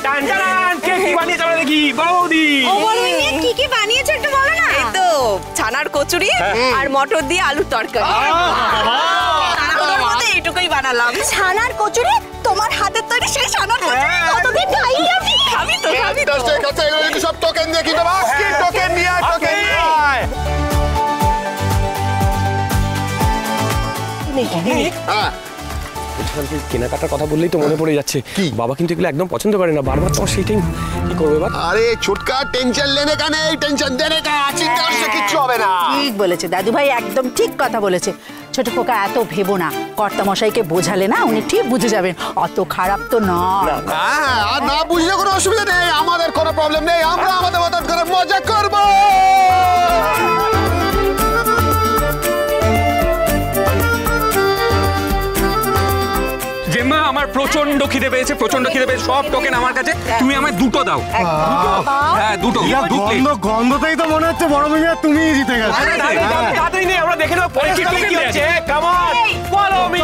টান টান কে কি বানিয়েছে আমরা দেখি বৌদি। ও বৌদি কি কি বানিয়েছে একটু বলো না। এই তো ছানার কচুরি আর মটর দিয়ে আলুর তরকারি। ওর মধ্যে এইটুকুই বানালাম। ছানার কচুরি তোমার হাতের তৈরি সেই ছানার কচুরি কতদিন খাইনি আমি। খাবি তো খাবি তো। সব টোকেন দিয়ে কিনতে বাস কি টোকেন নিয়ে আয় টোকেন নিয়ে আয়। হ্যাঁ কেনাকাটার কথা বললেই তো মনে পড়ে যাচ্ছে বাবা কিন্তু এগুলো একদম পছন্দ করে না, বারবার তোমার সেইটাই কি করবে এবার? আরে ছোটকা টেনশন লেনে কা নেই, টেনশন দেনে কা, চিন্তা করছে কিচ্ছু হবে না। ঠিক বলেছে দাদু ভাই, একদম ঠিক কথা বলেছে। ছোট খোকা এত ভেবো না, কর্তা মশাইকে বোঝালে না উনি ঠিক বুঝে যাবেন, অত খারাপ তো নয়। হ্যাঁ আর না বুঝলে কোনো অসুবিধা নেই, আমাদের কোনো প্রবলেম নেই, আমরা আমাদের মতন করে মজা করবো। জেম্মা আমার প্রচন্ড খিদে পেয়েছে, প্রচন্ড খিদে পেয়েছে, সব টোকেন আমার কাছে, তুমি আমায় দুটো দাও। হ্যাঁ দুটো। গন্ধটাই তো মনে হচ্ছে বড় মিয়া তুমিই জিতে গেছো। তাড়াতাড়ি নেই, আমরা দেখে নেব পরে কি হচ্ছে। কাম অন ফলো মি,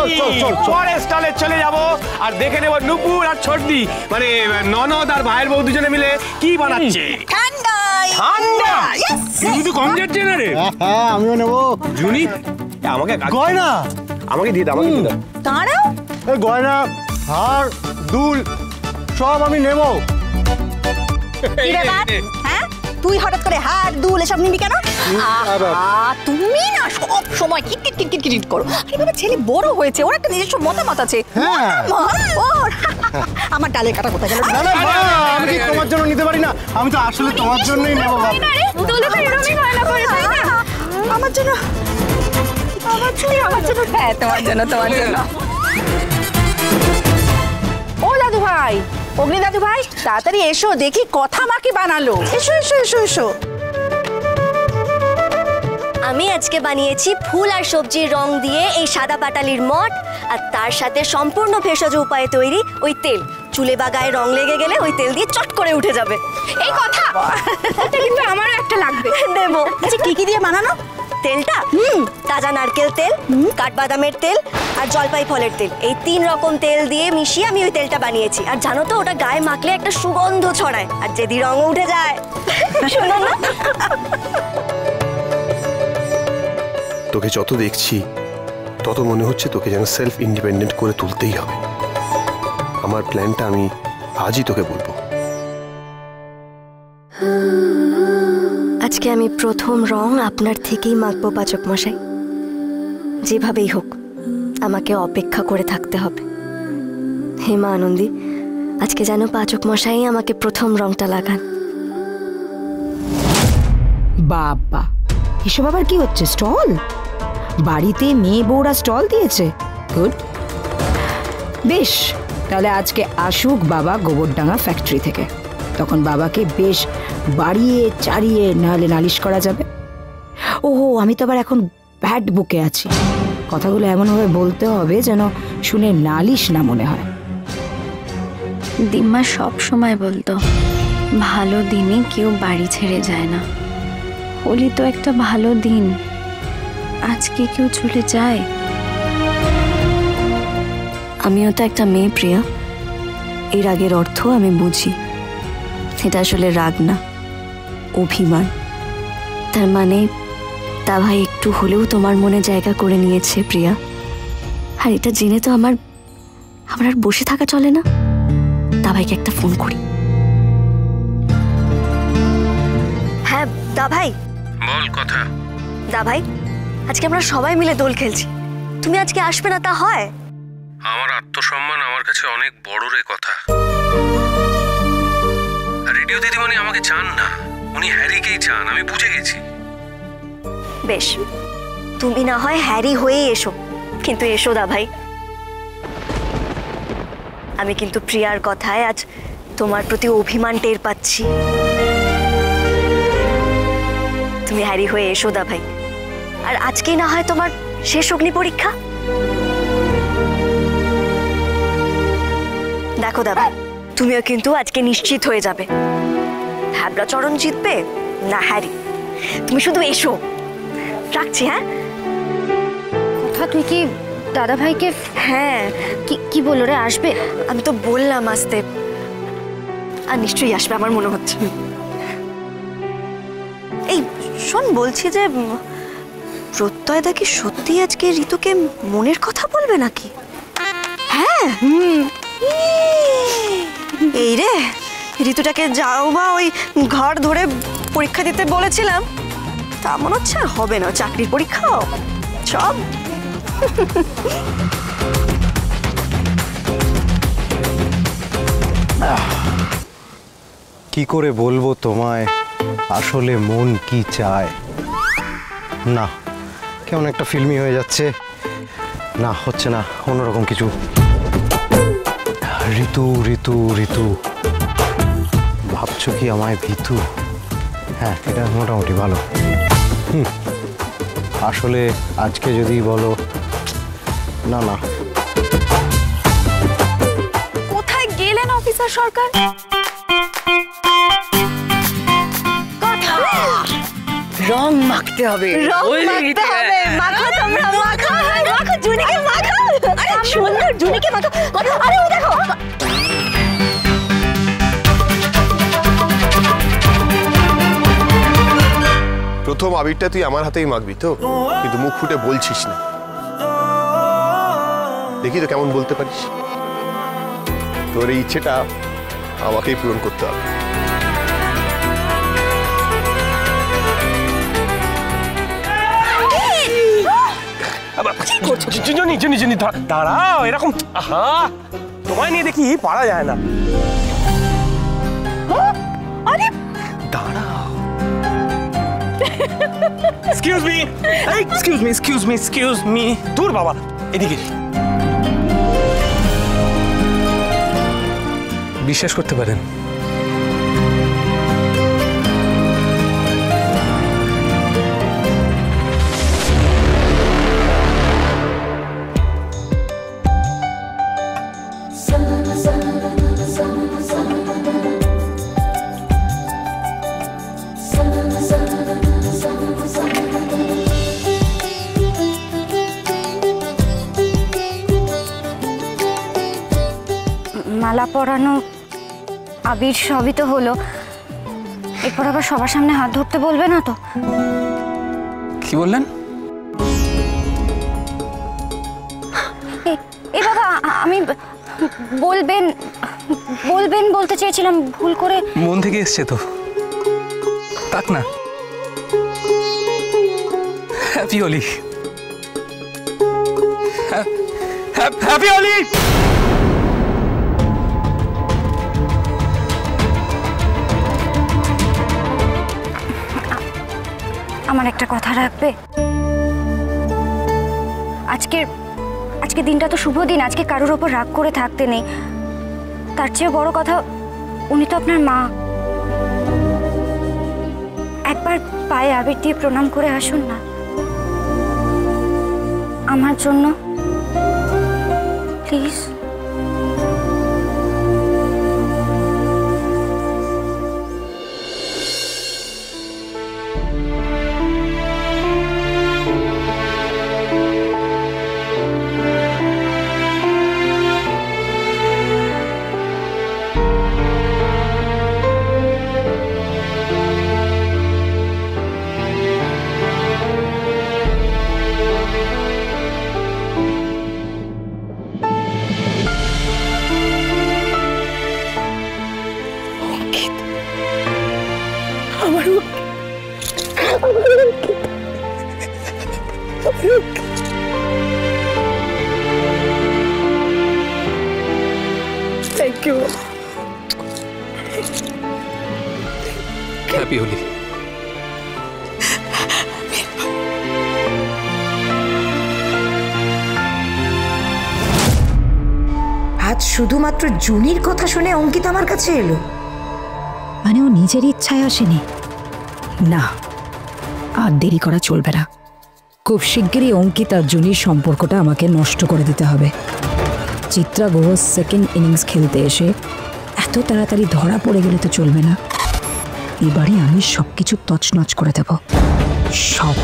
পরে স্টলে চলে যাব আর দেখে নেব নুপুর আর ছোটদি মানে ননদ আর ভাইয়ের বউ দুজনে মিলে কি বানাচ্ছে। ঠান্ডা ঠান্ডা তুমি তো কম যাচ্ছে না রে। হ্যাঁ আমিও নেবো। জুনি আমাকে গয়না আমাকে দিয়ে দাও, আমাকে দিয়ে দাও। দাঁড়াও, এই গয়না হার দুল সব আমি নেবো। হ্যাঁ তুই হঠাৎ করে হাত দুল এসব নিবি কেন? তুমি না সব সময় কিট কিট কিট কিট করো। আরে বাবা ছেলে বড় হয়েছে, ওর একটা নিজস্ব মতামত আছে। আমার ডালের কাটা কোথায় গেল? না না মা, আমি কি তোমার জন্য নিতে পারি না? আমি তো আসলে তোমার জন্যই নেবো বাবা। আমার জন্য হ্যাঁ তোমার জন্য তোমার জন্য। ও দাদু ভাই, অগ্নি দাদু ভাই তাড়াতাড়ি এসো, দেখি কথা মা কি বানালো। এসো এসো এসো এসো। আমি আজকে বানিয়েছি ফুল আর সবজির রং দিয়ে এই সাদা পাটালির মঠ, আর তার সাথে সম্পূর্ণ ভেষজ উপায়ে তৈরি ওই তেল। চুলে বা গায়ে রং লেগে গেলে ওই তেল দিয়ে চট করে উঠে যাবে। এই কথা, এটা কিন্তু আমারও একটা লাগবে। দেবো। আচ্ছা কি কি দিয়ে বানানো তেলটা? তাজা নারকেল তেল, কাঠবাদামের তেল আর জলপাই ফলের তেল, এই 3 রকম তেল দিয়ে মিশিয়ে আমি ওই তেলটা বানিয়েছি। আর জানো তো ওটা গায়ে মাখলে একটা সুগন্ধ ছড়ায়, আর যেদি রং উঠে যায়। শোনো না, তোকে যত দেখছি তত মনে হচ্ছে তোকে যেন সেলফ ইন্ডিপেন্ডেন্ট করে তুলতেই হবে। আমার প্ল্যানটা আমি আজই তোকে বলবো। আজকে আমি প্রথম রং আপনার থেকেই মাখবো পাচক মশাই। যেভাবেই হোক আমাকে অপেক্ষা করে থাকতে হবে। হে মা আনন্দী, আজকে যেন পাচক মশাই আমাকে প্রথম রংটা লাগান। বাবা এসব আবার কি হচ্ছে? স্টল? বাড়িতে মেয়ে বউরা স্টল দিয়েছে? গুড, বেশ, তাহলে আজকে আসুক বাবা গোবরডাঙ্গা ফ্যাক্টরি থেকে, তখন বাবাকে বেশ বাড়িয়ে চাড়িয়ে নাহলে নালিশ করা যাবে। ওহো, আমি তো আবার এখন ব্যাড বুকে আছি, কথাগুলো এমনভাবে বলতে হবে যেন শুনে নালিশ না মনে হয়। দিম্মা সব সময় বলতো ভালো দিনে কেউ বাড়ি ছেড়ে যায় না। হোলি তো একটা ভালো দিন, আজকে কেউ চলে যায়? আমিও তো একটা মেয়ে প্রিয়া, এই রাগের অর্থ আমি বুঝি। এটা আসলে রাগ না, অভিমান। তার মানে তা ভাই একটু হলেও তোমার মনে জায়গা করে নিয়েছে প্রিয়া। আর এটা জেনে তো আমার আর বসে থাকা চলে না। তা ভাইকে একটা ফোন করি। হ্যাঁ দা ভাই। বল কথা। দা ভাই, আজকে আমরা সবাই মিলে দোল খেলছি, তুমি আজকে আসবে না তা হয়? আমার আত্মসম্মান আমার কাছে অনেক বড় রে কথা। রেডিও দিদিমণি আমাকে চান না, উনি হ্যারিকেই চান, আমি বুঝে গেছি। বেশ, তুমি না হয় হ্যারি হয়েই এসো, কিন্তু এসো দা ভাই। আমি কিন্তু প্রিয়ার কথায় আজ তোমার প্রতি অভিমান টের পাচ্ছি। তুমি হ্যারি হয়ে এসো দা ভাই, আর আজকেই না হয় তোমার শেষ অগ্নি পরীক্ষা। দেখো দা ভাই, তুমিও কিন্তু আজকে নিশ্চিত হয়ে যাবে, হ্যাবলা চরণ জিতবে না হ্যারি। তুমি শুধু এসো, রাখছি। হ্যাঁ কথা, তুই কি দাদা ভাইকে? হ্যাঁ। কি বললো রে, আসবে? আমি তো বললাম আসতে, আর নিশ্চয়ই আসবে আমার মনে হচ্ছে। এই শোন, বলছি যে প্রত্যয়দা কি সত্যি আজকে ঋতুকে মনের কথা বলবে নাকি? হ্যাঁ, এই রে, ঋতুটাকে যাও বা ওই ঘর ধরে পরীক্ষা দিতে বলেছিলাম, তা মনে হচ্ছে আর হবে না। চাকরির পরীক্ষাও সব। কি করে বলবো তোমায় আসলে মন কি চায়? না, কেমন একটা ফিল্মি হয়ে যাচ্ছে। না, হচ্ছে না, অন্যরকম কিছু। ঋতু ঋতু ঋতু, ভাবছো কি আমায় ভীতু? হ্যাঁ, এটা মোটামুটি ভালো। আসলে আজকে যদি বলো, না না। কোথায় গেলেন অফিসার সরকার? রং মাখতে হবে, রং মাখতে হবে। মাখো তোমরা, মাখো, মাখো জুনিকে, মাখো। আরে সুন্দর, জুনিকে মাখো। আরে ও দেখো, প্রথম আবিরটা তুই আমার হাতেই মাখবি তো, কিন্তু মুখ ফুটে বলছিস না। দেখি তো কেমন বলতে পারিস। তোর এই ইচ্ছেটা আমাকেই পূরণ করতে হবে। দাঁড়াও, এরকম তোমায় নিয়ে দেখি পারা যায় না। দাঁড়াও। Excuse me, excuse me, excuse me, excuse me. দূর বাবা, এদিকে। বিশ্বাস করতে পারেন, মালা পরানো, আবির সবই তো হলো, এরপর আবার সবার সামনে হাত ধরতে বলবে না তো? কি বললেন? এ বাবা, আমি বলবেন বলবেন বলতে চেয়েছিলাম, ভুল করে। মন থেকে এসছে তো, তাক না। Happy Holi, happy Holi. আমার একটা কথা রাখবে? আজকে দিনটা তো শুভ দিন, আজকে কারোর ওপর রাগ করে থাকতে নেই। তার চেয়ে বড় কথা, উনি তো আপনার মা। একবার পায়ে আবির দিয়ে প্রণাম করে আসুন না আমার জন্য, please. Thank you. Happy Holi. আজ শুধুমাত্র জুনির কথা শুনে অঙ্কিত আমার কাছে এলো? মানে ও নিজের ইচ্ছায় আসেনি? না, আর দেরি করা চলবে না। খুব শিগগিরই অঙ্কিত আর জুনির সম্পর্কটা আমাকে নষ্ট করে দিতে হবে। চিত্রা গুহ সেকেন্ড ইনিংস খেলতে এসে এত তাড়াতাড়ি ধরা পড়ে গেলে তো চলবে না। এবারে আমি সবকিছু তছনছ করে দেব, সব।